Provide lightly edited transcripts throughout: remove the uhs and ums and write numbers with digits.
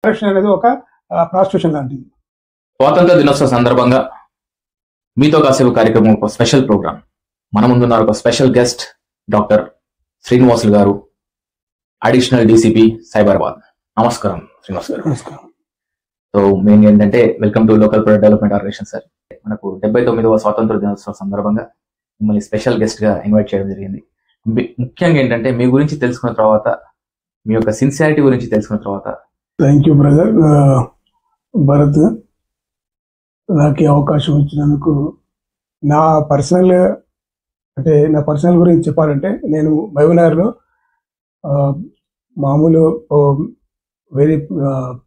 Corruption అనేది ఒక prostitution లాంటిది. స్వాతంత్ర దినోత్సవ సందర్భంగా మీతో కాసేపు కార్యక్రమం ఒక స్పెషల్ ప్రోగ్రామ్. మన ముందున్నారు ఒక స్పెషల్ గెస్ట్ డాక్టర్ శ్రీనివాసులు గారు, అడిషనల్ డీసీపీ సైబరాబాద్. నమస్కారం శ్రీనివాస్ గారు. నమస్కారం. సో మెయిన్ ఏంటంటే welcome to local product development organisation sir. మనకు 79వ స్వాతంత్ర దినోత్సవ సందర్భంగా మిమ్మల్ని స్పెషల్ గెస్ట్ గా ఇన్వైట్ చేయడం జరిగింది. ముఖ్యంగా ఏంటంటే మీ గురించి తెలుసుకున్న తర్వాత, మీ యొక్క సిన్సియారిటీ గురించి తెలుసుకున్న తర్వాత. థ్యాంక్ యూ బ్రదర్ భరత్, నాకు అవకాశం ఇచ్చినందుకు. నా పర్సనల్ గురించి చెప్పాలంటే, నేను మహబూబ్నగర్లో మామూలు వెరీ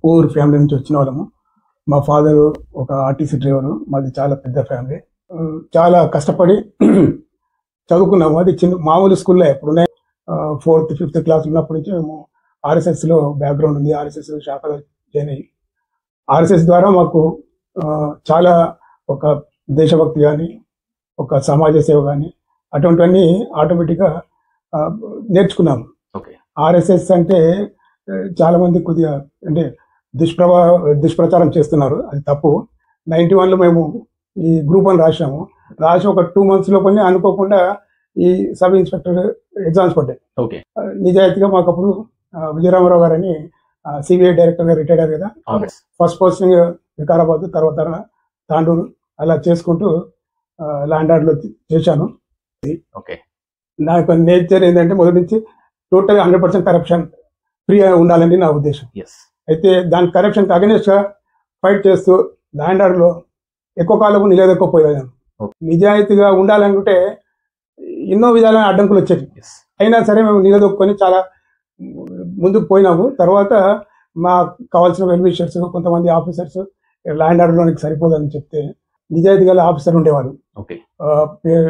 పూర్ ఫ్యామిలీ నుంచి వచ్చిన వాళ్ళము. మా ఫాదరు ఒక ఆర్టీసీ డ్రైవరు, మాది చాలా పెద్ద ఫ్యామిలీ. చాలా కష్టపడి చదువుకున్నాము. అది చిన్న మామూలు స్కూల్లో ఎప్పుడున్నాయి 4th, 5th క్లాస్ ఉన్నప్పటి నుంచి మేము ఆర్ఎస్ఎస్లో బ్యాక్గ్రౌండ్ ఉంది. ఆర్ఎస్ఎస్ శాఖలో జాయిన్ అయ్యి, ఆర్ఎస్ఎస్ ద్వారా మాకు చాలా ఒక దేశభక్తి కానీ, ఒక సమాజ సేవ కానీ అటువంటివన్నీ ఆటోమేటిక్గా నేర్చుకున్నాము. ఆర్ఎస్ఎస్ అంటే చాలా మంది కొద్దిగా అంటే దుష్ప్రచారం చేస్తున్నారు, అది తప్పు. 91లో మేము ఈ గ్రూప్ 1 రాసి ఒక 2 months లోపలనే అనుకోకుండా ఈ సబ్ ఇన్స్పెక్టర్ ఎగ్జామ్స్ పడ్డాయి. నిజాయితీగా మాకు అప్పుడు విజయరామారావు గారని సిబిఐ డైరెక్టర్గా రిటైర్ అయ్యారు కదా. ఫస్ట్ పోస్టింగ్ వికారాబాద్, తర్వాత తాండూరు, అలా చేసుకుంటూ ల్యాండ్ ఆర్డర్లో చేశాను. నా యొక్క నేచర్ ఏంటంటే మొదటి నుంచి టోటల్ 100% కరప్షన్ ఫ్రీగా ఉండాలని నా ఉద్దేశం. అయితే దాని కరప్షన్కి అగెనిస్ట్గా ఫైట్ చేస్తూ ల్యాండ్ ఆర్డర్లో ఎక్కువ కాలం నిలదొక్కపోయాను. నిజాయితీగా ఉండాలనుకుంటే ఎన్నో విధాలైన అడ్డంకులు వచ్చేవి. అయినా సరే మేము నిలదొక్కుని చాలా ముందుకు పోయినాము. తర్వాత మాకు కావాల్సిన వెల్విషర్స్, కొంతమంది ఆఫీసర్స్ ల్యాండ్ ఆర్డర్లోనికి సరిపోదని చెప్తే నిజాయితీ గల ఆఫీసర్ ఉండేవారు.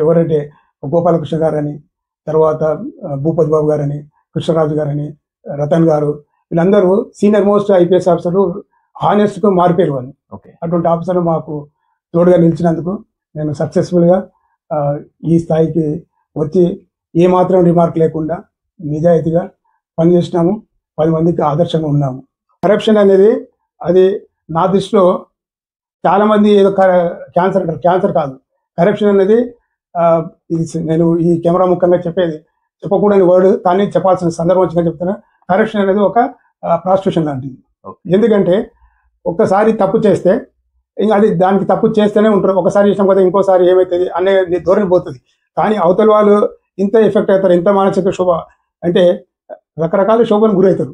ఎవరంటే గోపాలకృష్ణ గారని, తర్వాత భూపతి బాబు గారని, కృష్ణరాజు గారని, రతన్ గారు, వీళ్ళందరూ సీనియర్ మోస్ట్ ఐపీఎస్ ఆఫీసర్లు, హానెస్ట్గా మారిపోయారు వాళ్ళు. అటువంటి ఆఫీసర్లు మాకు తోడుగా నిలిచినందుకు నేను సక్సెస్ఫుల్గా ఈ స్థాయికి వచ్చి ఏమాత్రం రిమార్క్ లేకుండా నిజాయితీగా పనిచేసినాము. 10 మందికి ఆదర్శంగా ఉన్నాము. కరప్షన్ అనేది అది నా దృష్టిలో చాలామంది ఏదో క్యాన్సర్ అంటారు, క్యాన్సర్ కాదు. కరప్షన్ అనేది ఇది నేను ఈ కెమెరా ముఖంగా చెప్పకూడని వర్డ్, కానీ చెప్పాల్సిన సందర్భం వచ్చిందని చెప్తున్నా. కరప్షన్ అనేది ఒక ప్రాస్టిట్యూషన్ లాంటిది. ఎందుకంటే ఒక్కసారి తప్పు చేస్తే ఇంకా అది దానికి తప్పు చేస్తూనే ఉంటారు. ఒకసారి చేసినాం కదా ఇంకోసారి ఏమవుతుంది అనే ధోరణి పోతుంది. కానీ అవతల వాళ్ళు ఇంత ఎఫెక్ట్ అవుతారు, ఇంత మానసిక శోభ అంటే రకరకాల శోభను గురవుతారు.